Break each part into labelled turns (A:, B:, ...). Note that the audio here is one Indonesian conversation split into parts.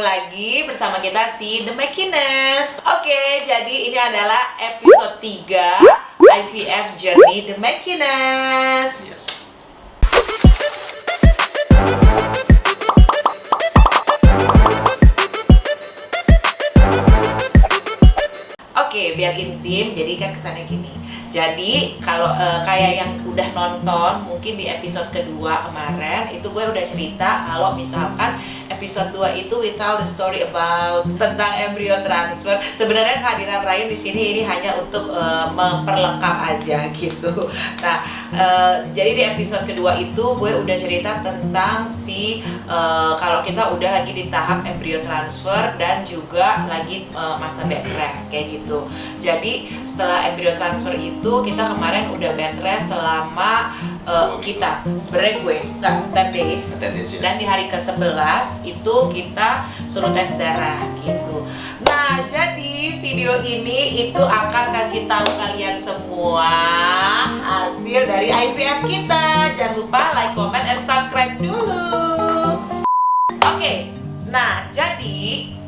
A: lagi bersama kita si The Makines. Oke, jadi ini adalah episode 3 IVF Journey The Makines.
B: Yes.
A: Oke, biar intim, jadi kan kesannya gini. Jadi kalau kayak yang udah nonton mungkin di episode kedua kemarin itu gue udah cerita kalau misalkan episode 2 itu we tell the story about tentang embryo transfer. Sebenarnya kehadiran Ryan di sini ini hanya untuk memperlengkap aja gitu. Nah, jadi di episode kedua itu gue udah cerita tentang si kalau kita udah lagi di tahap embryo transfer dan juga lagi masa bed rest kayak gitu. Jadi setelah embryo transfer itu kita kemarin udah bed rest selama kita sebenarnya gue nggak 10 days
B: Ya.
A: dan di hari ke-11 itu kita suruh tes darah gitu. Nah, jadi video ini itu akan kasih tahu kalian semua hasil dari IVF kita. Jangan lupa like, comment, and subscribe dulu. Oke, nah jadi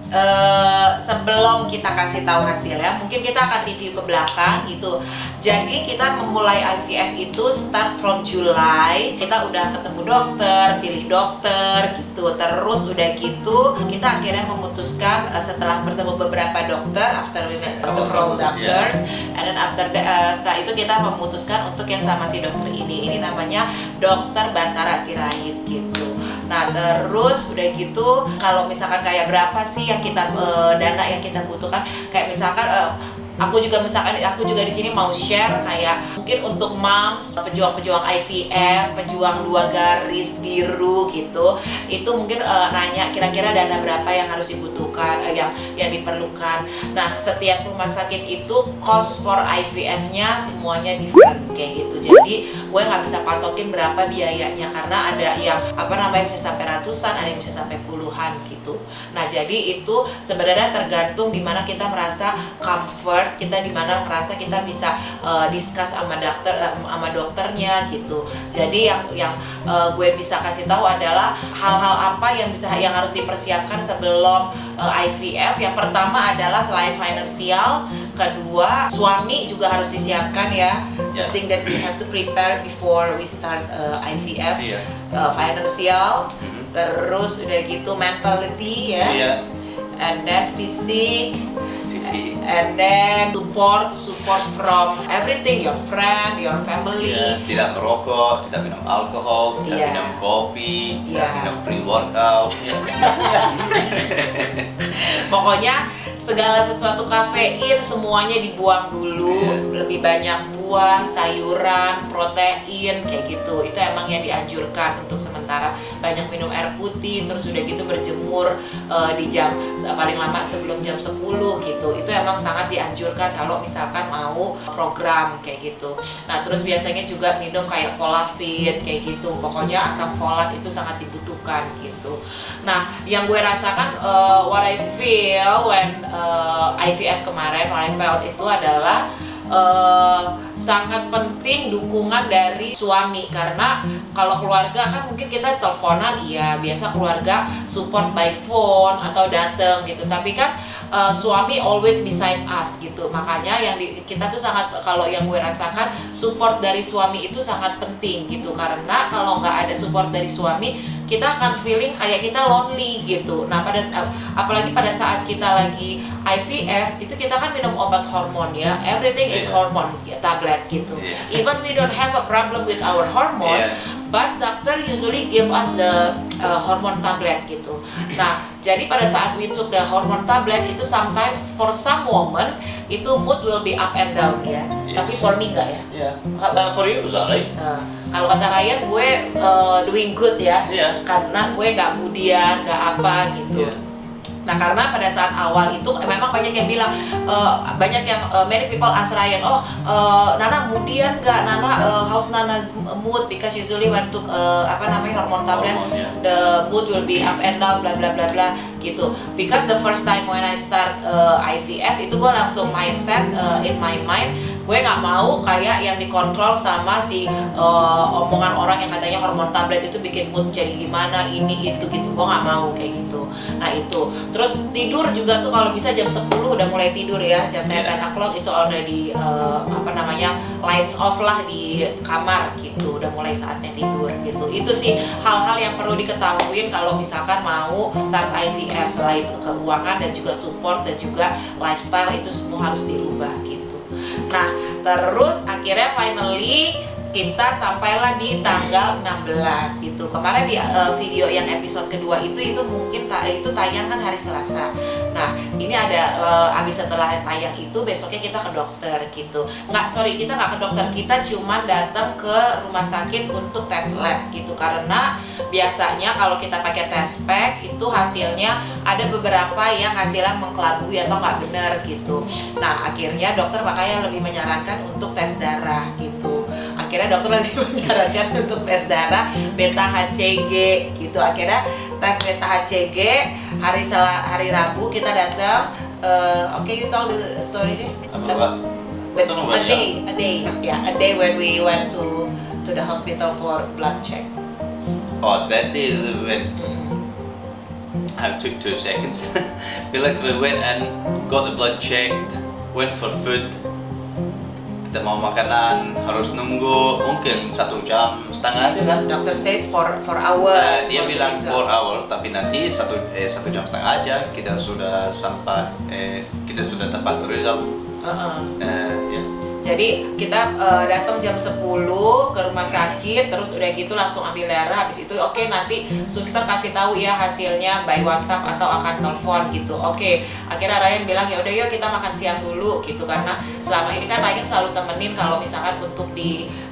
A: sebelum kita kasih tahu hasilnya, mungkin kita akan review ke belakang gitu. Jadi kita memulai IVF itu start from July. Kita udah ketemu dokter, pilih dokter gitu. Terus udah gitu, kita akhirnya memutuskan setelah bertemu beberapa dokter, after we met several doctors, and then after setelah itu kita memutuskan untuk yang sama si dokter ini. Ini namanya Dokter Bantara Sirait gitu. Nah, terus udah gitu, kalau misalkan kayak berapa sih yang kita dana yang kita butuhkan, kayak misalkan aku juga di sini mau share kayak mungkin untuk moms, pejuang-pejuang IVF, pejuang 2 garis biru gitu, itu mungkin nanya kira-kira dana berapa yang harus dibutuhkan, yang diperlukan. Nah, setiap rumah sakit itu cost for IVF-nya semuanya different kayak gitu. Jadi gue nggak bisa patokin berapa biayanya karena ada yang bisa sampai ratusan, ada yang bisa sampai puluhan gitu. Nah, jadi itu sebenarnya tergantung di mana kita merasa comfort, kita di mana merasa kita bisa discuss sama dokternya gitu. Jadi yang gue bisa kasih tahu adalah hal-hal apa yang harus dipersiapkan sebelum IVF. Yang pertama adalah selain finansial, kedua suami juga harus disiapkan ya. The thing that we have to prepare before we start IVF, financial, terus udah gitu mentality ya, and then fisik, and then support from everything, your friend, your family.
B: Tidak merokok, tidak minum alkohol, tidak minum kopi, tidak minum pre-workout.
A: Pokoknya segala sesuatu kafein semuanya dibuang dulu. Lebih banyak buah, sayuran, protein kayak gitu. Itu emang yang dianjurkan untuk sementara. Banyak minum air putih, terus udah gitu berjemur di jam paling lama sebelum jam 10 gitu. Itu emang sangat dianjurkan kalau misalkan mau program kayak gitu. Nah, terus biasanya juga minum kayak Folafin kayak gitu. Pokoknya asam folat itu sangat dibutuhkan gitu. Nah, yang gue rasakan what I feel when IVF kemarin, what I felt itu adalah sangat penting dukungan dari suami. Karena kalau keluarga kan mungkin kita teleponan, iya biasa keluarga support by phone atau dateng gitu, tapi kan suami always beside us gitu. Makanya kita tuh sangat, kalau yang gue rasakan support dari suami itu sangat penting gitu. Karena kalau nggak ada support dari suami, kita akan feeling kayak kita lonely gitu. Nah, apalagi pada saat kita lagi IVF itu kita kan minum obat hormon ya, everything is hormone tablet gitu. Even we don't have a problem with our hormone, but doctor usually give us the hormone tablet gitu. Nah, jadi pada saat we took the hormone tablet itu sometimes for some woman itu mood will be up and down ya. Tapi for me enggak ya.
B: For you, sorry.
A: Kalau kata Ryan, gue doing good ya, karena gue nggak kemudian nggak apa gitu. Nah, karena pada saat awal itu memang banyak yang bilang, many people ask Ryan, Nana kemudian nggak, Nana how's Nana mood, because usually when took hormone tablet, the mood will be up and down, bla bla bla bla gitu. Because the first time when I start IVF itu gue langsung mindset in my mind, gue nggak mau kayak yang dikontrol sama si omongan orang yang katanya hormon tablet itu bikin mood jadi gimana, ini itu gitu. Gue nggak mau kayak gitu. Nah itu, terus tidur juga tuh kalau bisa jam 10 udah mulai tidur ya, jam 10 o'clock itu already lights off lah di kamar gitu, udah mulai saatnya tidur gitu. Itu sih hal-hal yang perlu diketahui kalau misalkan mau start IVF, selain keuangan dan juga support dan juga lifestyle, itu semua harus dirubah gitu. Nah terus akhirnya finally kita sampailah di tanggal 16 gitu. Kemarin di video yang episode kedua itu mungkin itu tayang kan hari Selasa. Nah ini ada abis setelah tayang itu besoknya kita ke dokter gitu. Kita nggak ke dokter, kita cuman datang ke rumah sakit untuk tes lab gitu. Karena biasanya kalau kita pakai test pack itu hasilnya ada beberapa yang hasilnya mengkelabui atau nggak benar gitu. Nah akhirnya dokter makanya lebih menyarankan untuk tes darah gitu. Akhirnya dokter lagi menyarankan untuk tes darah beta HCG gitu. Akhirnya tes beta HCG hari Rabu kita datang. You tell the story deh. A day when we went to the hospital for blood check.
B: Oh, that day when I took 2 seconds. We literally went in, got the blood checked, went for food. Kita mau makanan harus nunggu mungkin 1,5 jam aja kan.
A: Dokter said for hours.
B: Dia bilang 4 hours, tapi nanti 1,5 jam aja kita sudah dapat result. Yeah.
A: Jadi kita datang jam 10 ke rumah sakit, terus udah gitu langsung ambil darah. Habis itu nanti suster kasih tahu ya hasilnya by WhatsApp atau akan telepon gitu. Akhirnya Ryan bilang ya udah yuk kita makan siang dulu gitu, karena selama ini kan Ryan selalu temenin kalau misalkan untuk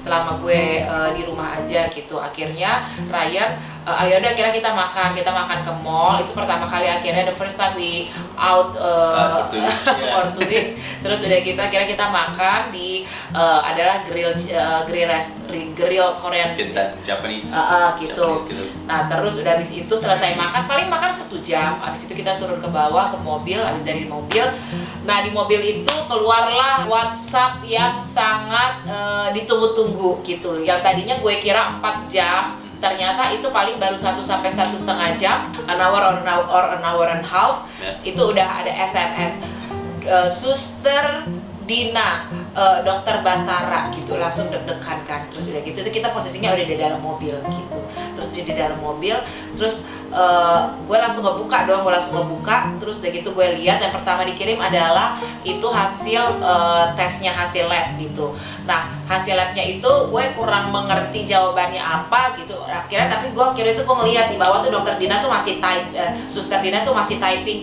A: selama gue di rumah aja gitu. Akhirnya Ryan ya udah akhirnya kita makan ke mall. Itu pertama kali akhirnya the first time we out for 2 weeks. Terus udah gitu akhirnya kita makan di adalah grill Korean
B: Japanese
A: gitu. Nah terus udah habis itu selesai makan, paling makan 1 jam. Habis itu kita turun ke bawah ke mobil. Habis dari mobil, nah di mobil itu keluarlah WhatsApp yang sangat ditunggu-tunggu gitu. Yang tadinya gue kira 4 jam, ternyata itu paling baru 1 sampai 1,5 jam, an hour and half. Itu udah ada SMS Suster Dina, Dokter Batara gitu, langsung deg-degan kan. Terus udah gitu kita posisinya udah di dalam mobil gitu. Terus di dalam mobil, terus gue langsung ngebuka. Terus udah gitu gue lihat yang pertama dikirim adalah itu hasil tesnya, hasil lab gitu. Nah hasil labnya itu gue kurang mengerti jawabannya apa gitu. Tapi gue akhirnya itu gue ngeliat di bawah tuh Dokter Dina tuh masih Suster Dina tuh masih typing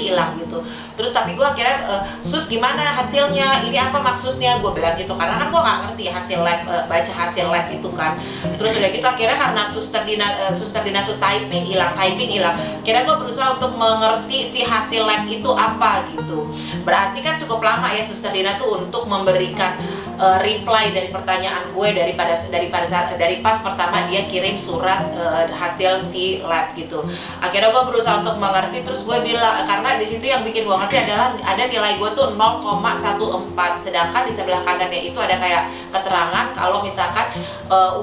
A: hilang gitu. Terus tapi gue akhirnya sus gimana hasilnya, ini apa maksudnya, gue bilang gitu, karena kan gue nggak ngerti hasil lab, baca hasil lab itu kan. Terus udah gitu akhirnya karena Suster Dina tuh typing hilang, akhirnya gue berusaha untuk mengerti si hasil lab itu apa gitu. Berarti kan cukup lama ya Suster Dina tuh untuk memberikan reply dari pertanyaan gue dari pas pertama dia kirim surat hasil si lab gitu. Akhirnya gue berusaha untuk mengerti, terus gue bilang, karena di situ yang bikin gue ngerti adalah ada nilai gue tuh 0,14, sedangkan di sebelah kanannya itu ada kayak keterangan kalau misalkan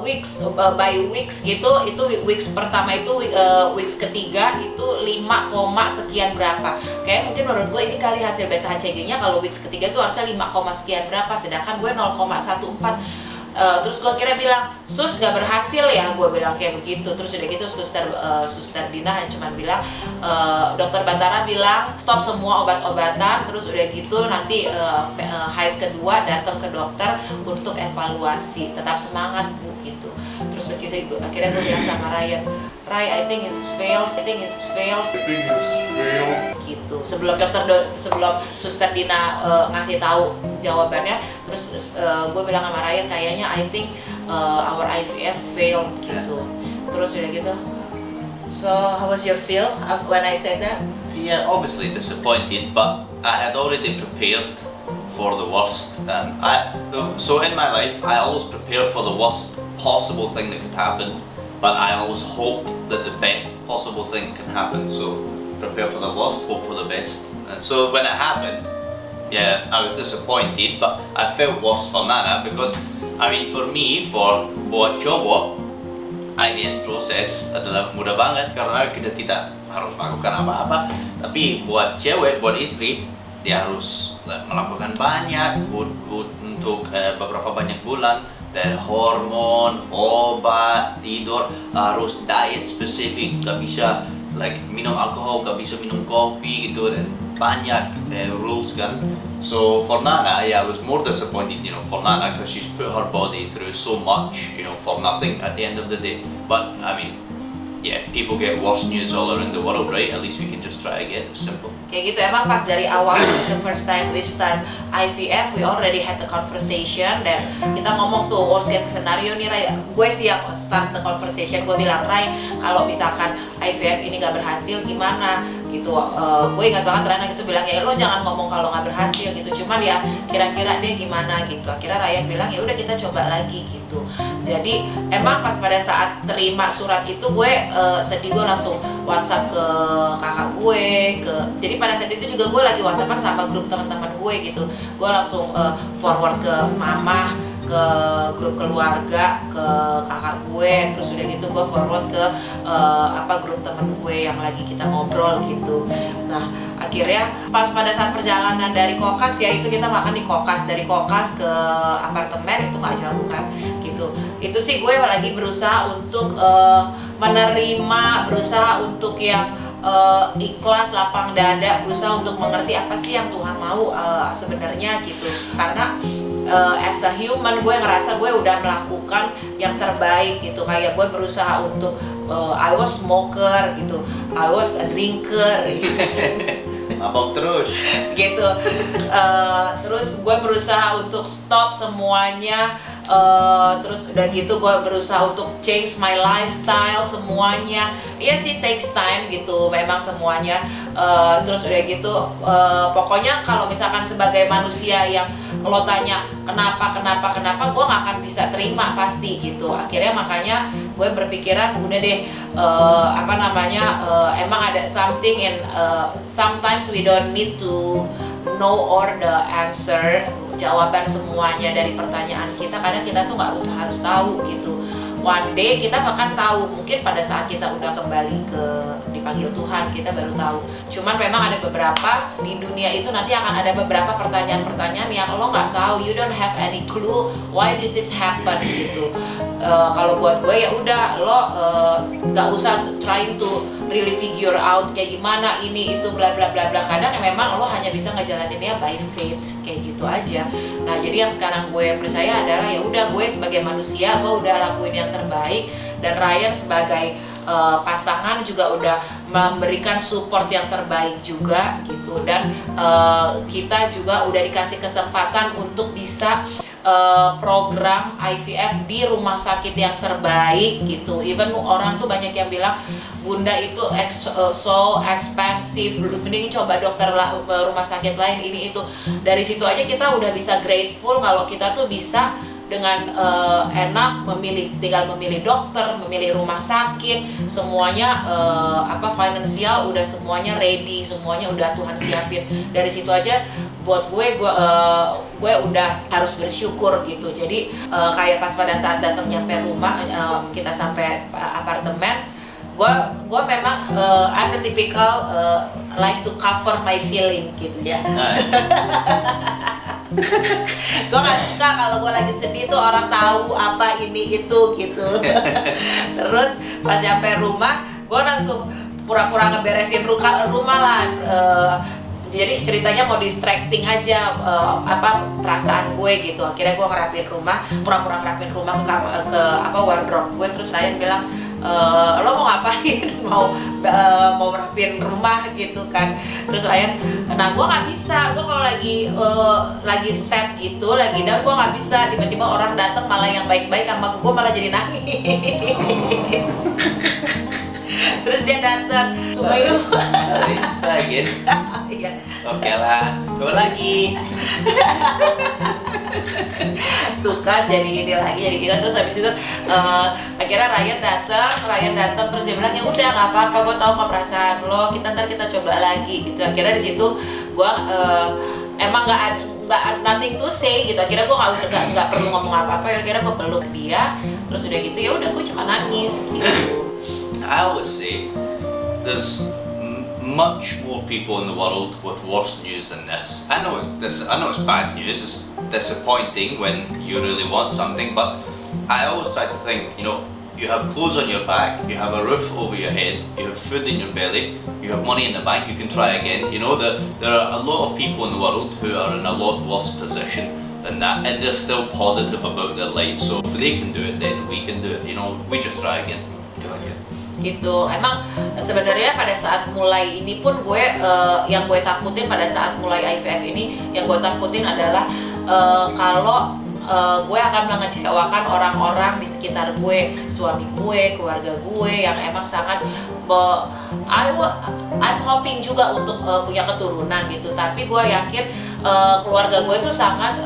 A: weeks by weeks gitu, itu weeks pertama itu weeks ketiga itu 5, sekian berapa. Kayak mungkin menurut gue ini kali hasil beta HCG-nya kalau weeks ketiga itu harusnya 5, sekian berapa, sedangkan gue 0,14. Terus gue kira bilang, sus gak berhasil ya, gue bilang kayak begitu. Terus udah gitu Suster Dina cuma bilang, Dokter Batara bilang stop semua obat-obatan. Terus udah gitu nanti haid kedua datang ke dokter untuk evaluasi, tetap semangat bu gitu. Terus akhirnya gue bilang sama Ryan, I think it's failed gitu. Sebelum Suster Dina ngasih tahu jawabannya, terus gue bilang sama Ryan kayaknya I think our IVF failed gitu. Terus udah gitu, so how was your feel when I said that?
B: Yeah, obviously disappointed, but I had already prepared for the worst. So in my life, I always prepare for the worst possible thing that could happen, but I always hope that the best possible thing can happen. So prepare for the worst, hope for the best. And so when it happened, yeah, I was disappointed, but I felt worse for Nana because, I mean, for me, for buat cowok, IVF proses adalah mudah banget karena kita tidak harus melakukan apa-apa. Tapi buat cewek, buat istri, dia harus melakukan banyak untuk beberapa banyak bulan. Dari hormon, obat, tidur, harus diet spesifik, gak bisa like minum alkohol, gak bisa minum kopi gitu, dan banyak rules kan. So for Nana, yeah, I was more disappointed, for Nana because she's put her body through so much, for nothing at the end of the day. But I mean, yeah, people get worse news all around the world, right? At least we can just try again. It's simple.
A: Kayak gitu, emang pas dari awal, it's the first time we start IVF, we already had the conversation dan kita ngomong tuh worst case scenario nih, Ray. Gue sih yang start the conversation, gue bilang, Ray, kalau misalkan IVF ini gak berhasil gimana gitu. Gue ingat banget Rana gitu bilang, ya lo jangan ngomong kalau gak berhasil gitu, cuman ya kira-kira deh gimana gitu. Akhirnya Ryan bilang, ya udah kita coba lagi gitu. Jadi emang pas pada saat terima surat itu gue sedih, gue langsung WhatsApp ke kakak gue, jadi pada saat itu juga gue lagi WhatsAppan sama grup teman-teman gue gitu. Gue langsung forward ke mama, ke grup keluarga, ke kakak gue, terus udah gitu gue forward ke grup temen gue yang lagi kita ngobrol gitu. Nah akhirnya pas pada saat perjalanan dari Kokas, ya itu kita makan di Kokas, dari Kokas ke apartemen itu nggak jauh kan gitu. Itu sih gue lagi berusaha untuk menerima, berusaha untuk yang ikhlas, lapang dada, berusaha untuk mengerti apa sih yang Tuhan mau sebenarnya gitu. Karena as a human gue ngerasa gue udah melakukan yang terbaik gitu. Kayak gue berusaha untuk I was smoker gitu, I was a drinker gitu.
B: Mabok terus
A: gitu. Terus gue berusaha untuk stop semuanya. Terus udah gitu gue berusaha untuk change my lifestyle semuanya. Iya sih takes time gitu memang semuanya. Terus udah gitu pokoknya kalau misalkan sebagai manusia yang lo tanya kenapa gue gak akan bisa terima pasti gitu. Akhirnya makanya gue berpikiran udah deh emang ada something in sometimes we don't need to know all the answer, jawaban semuanya dari pertanyaan kita. Kadang kita tuh nggak usah harus tahu gitu. One day kita akan tahu, mungkin pada saat kita udah kembali ke dipanggil Tuhan kita baru tahu. Cuman memang ada beberapa di dunia itu nanti akan ada beberapa pertanyaan-pertanyaan yang lo nggak tahu, you don't have any clue why this is happen gitu. Kalau buat gue ya udah lo nggak usah trying to really figure out kayak gimana ini itu bla bla bla bla. Kadang memang lo hanya bisa ngejalaninnya by faith kayak gitu aja. Nah jadi yang sekarang gue percaya adalah ya udah gue sebagai manusia gue udah lakuin yang terbaik, dan Ryan sebagai pasangan juga udah memberikan support yang terbaik juga gitu. Dan kita juga udah dikasih kesempatan untuk bisa program IVF di rumah sakit yang terbaik gitu. Even orang tuh banyak yang bilang bunda itu so expensive, mending coba dokter rumah sakit lain ini itu. Dari situ aja kita udah bisa grateful kalau kita tuh bisa dengan enak tinggal memilih dokter, memilih rumah sakit, semuanya finansial udah semuanya ready, semuanya udah Tuhan siapin. Dari situ aja buat gue udah harus bersyukur gitu. Jadi kayak pas pada saat datang nyampe rumah, kita sampai apartemen, gue memang I'm the typical like to cover my feeling gitu ya. Gue gak suka kalau gue lagi sedih tuh orang tahu apa ini itu gitu. Terus pas nyampe rumah gue langsung pura-pura ngeberesin rumah lah. Jadi ceritanya mau distracting aja perasaan gue gitu. Akhirnya gue ngerapin rumah, pura-pura ngerapin rumah ke wardrobe gue. Terus Ryan bilang, lo mau ngapain? mau rapin rumah gitu kan. Terus Ryan, nah gue nggak bisa. Gue kalau lagi set gitu, lagi down, gue nggak bisa. Tiba-tiba orang datang malah yang baik-baik sama gue malah jadi nangis. Terus dia datang, sorry,
B: try again.
A: Iya.
B: Oke lah, coba lagi.
A: Tuh kan jadi ini lagi, jadi gitu. Terus habis itu akhirnya Ryan datang terus dia bilang ya udah nggak apa-apa, gue tahu kok perasaan lo, ntar kita coba lagi gitu. Akhirnya di situ gue emang nggak nothing to say gitu. Akhirnya gue nggak perlu ngomong apa-apa. Akhirnya gue peluk dia, terus udah gitu ya udah gue cuma nangis gitu.
B: I always say there's much more people in the world with worse news than this. I know it's bad news. It's disappointing when you really want something, but I always try to think, you know, you have clothes on your back, you have a roof over your head, you have food in your belly, you have money in the bank, you can try again. You know that there are a lot of people in the world who are in a lot worse position than that, and they're still positive about their life. So if they can do it, then we can do it. You know, we just try again.
A: Gitu. Emang sebenarnya pada saat mulai ini pun gue yang gue takutin pada saat mulai IVF ini, yang gue takutin adalah kalau gue akan mengecewakan orang-orang di sekitar gue, suami gue, keluarga gue yang emang sangat I'm hoping juga untuk punya keturunan gitu. Tapi gue yakin keluarga gue tuh sangat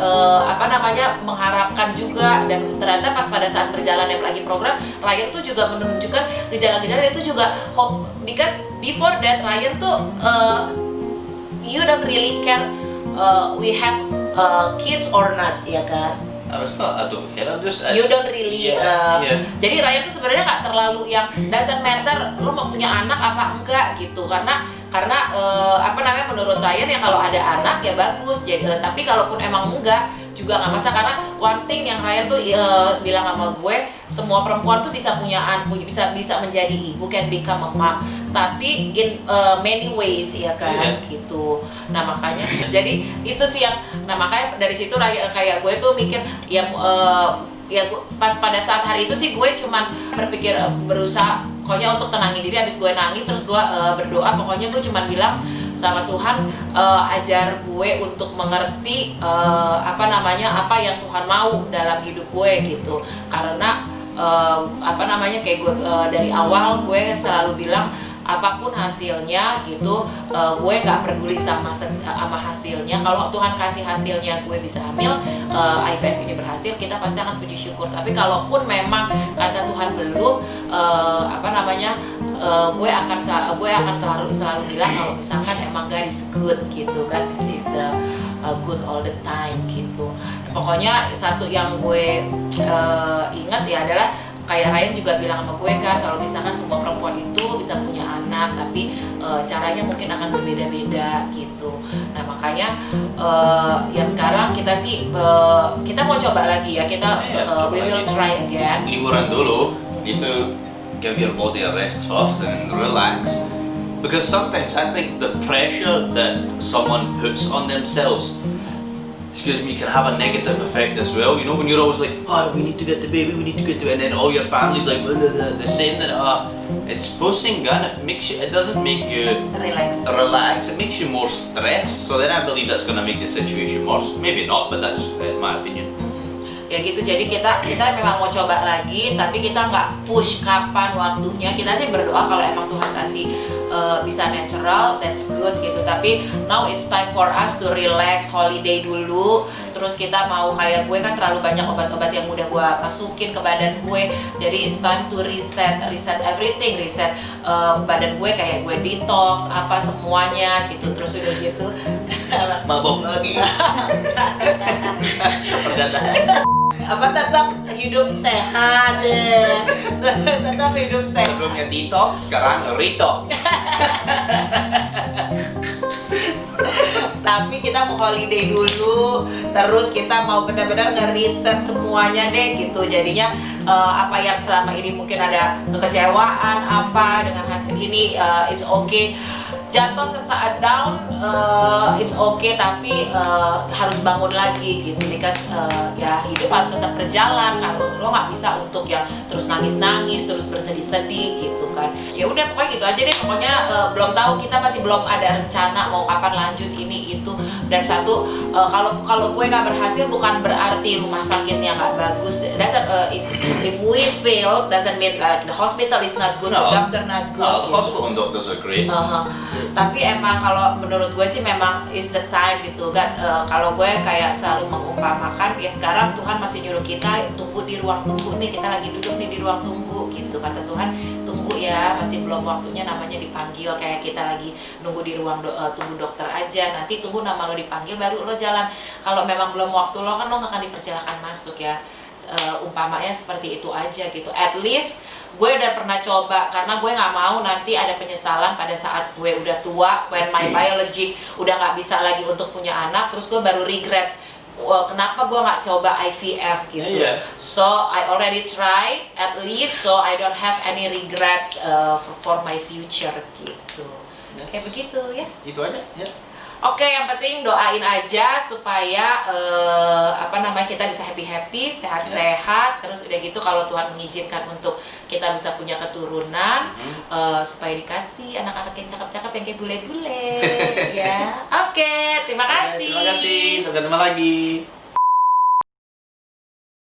A: mengharapkan juga, dan ternyata pas pada saat berjalannya lagi program, Ryan tuh juga menunjukkan gejala-gejala itu juga hope, because before that Ryan tuh you don't really care we have kids or not, ya kan?
B: I don't care.
A: You don't really.
B: Yeah.
A: Jadi Ryan tuh sebenarnya nggak terlalu yang doesn't matter lo mau punya anak apa enggak gitu, karena menurut Ryan ya kalau ada anak ya bagus. Jadi tapi kalaupun emang enggak juga nggak masalah, karena one thing yang Ryan tuh bilang sama gue, semua perempuan tuh bisa punya anak, bisa menjadi ibu, can become a mom, tapi in many ways ya kan, gitu. Nah makanya jadi itu sih yang, nah makanya dari situ kayak gue tuh mikir ya pas pada saat hari itu sih gue cuman berpikir berusaha pokoknya untuk tenangin diri. Habis gue nangis terus gue berdoa, pokoknya gue cuman bilang sama Tuhan, ajar gue untuk mengerti apa yang Tuhan mau dalam hidup gue gitu. Karena kayak gue dari awal gue selalu bilang apapun hasilnya gitu, gue nggak peduli sama hasilnya. Kalau Tuhan kasih hasilnya gue bisa hamil, IVF ini berhasil, kita pasti akan puji syukur. Tapi kalaupun memang kata Tuhan belum, gue akan selalu bilang kalau misalkan emang God is good gitu, God is the good all the time gitu. Pokoknya satu yang gue ingat ya adalah kayak Ryan juga bilang sama gue kan, kalau misalkan semua perempuan itu bisa punya anak, tapi caranya mungkin akan berbeda-beda gitu. Nah makanya yang sekarang kita sih kita mau coba lagi ya, kita we will try again.
B: Liburan dulu, gitu. Give your body a rest first and relax, because sometimes I think the pressure that someone puts on themselves, can have a negative effect as well. You know, when you're always like, oh, we need to get the baby, and then all your family's like, the same that it's posting gun. It doesn't make you relax. It makes you more stressed. So then I believe that's gonna make the situation worse. Maybe not, but that's my opinion.
A: Ya gitu, jadi kita memang mau coba lagi, tapi kita nggak push kapan waktunya. Kita sih berdoa kalau emang Tuhan kasih bisa natural, that's good gitu. Tapi now it's time for us to relax, holiday dulu. Terus kita mau, kayak gue kan terlalu banyak obat-obat yang udah gue masukin ke badan gue, jadi it's time to reset everything, reset badan gue, kayak gue detox apa semuanya gitu. Terus udah gitu
B: mabok lagi.
A: tetap hidup sehat tetap hidup sehat.
B: Sebelumnya detox, sekarang retox.
A: Tapi kita mau holiday dulu, terus kita mau benar-benar nge-reset semuanya deh gitu. Jadinya apa yang selama ini mungkin ada kekecewaan apa dengan hasil ini, it's okay. Jatuh sesaat down, it's okay, tapi harus bangun lagi gitu. Because ya hidup harus tetap berjalan. Kalau lo nggak bisa untuk yang terus nangis-nangis, terus bersedih-sedih gitu kan. Ya udah pokoknya gitu aja deh. Pokoknya belum tahu, kita masih belum ada rencana mau kapan lanjut ini itu. Dan satu, kalau gue nggak berhasil bukan berarti rumah sakitnya nggak bagus. If we fail doesn't mean the hospital is not good, the doctor not good.
B: The hospital and doctors are great.
A: Tapi emang kalau menurut gue sih memang is the time gitu kan. Kalau gue kayak selalu mengumpamakan, ya sekarang Tuhan masih nyuruh kita tunggu di ruang tunggu nih, kita lagi duduk nih di ruang tunggu gitu. Kata Tuhan, tunggu ya, masih belum waktunya namanya dipanggil, kayak kita lagi nunggu di ruang tunggu dokter aja. Nanti tunggu nama lo dipanggil baru lo jalan. Kalau memang belum waktu lo kan lo nggak akan dipersilakan masuk ya. Umpamanya seperti itu aja gitu. At least gue udah pernah coba, karena gue nggak mau nanti ada penyesalan pada saat gue udah tua, when my biologic udah nggak bisa lagi untuk punya anak, terus gue baru regret, wah, kenapa gue nggak coba IVF gitu.
B: Iya.
A: So I already try at least, so I don't have any regrets for my future gitu.
B: Yes.
A: Kayak begitu ya.
B: Itu aja. Ya.
A: Oke, yang penting doain aja supaya kita bisa happy-happy, sehat-sehat. Terus udah gitu kalau Tuhan mengizinkan untuk kita bisa punya keturunan, supaya dikasih anak-anak yang cakep-cakep yang kayak bule-bule ya. Oke, terima kasih.
B: Terima kasih. Sampai ketemu lagi.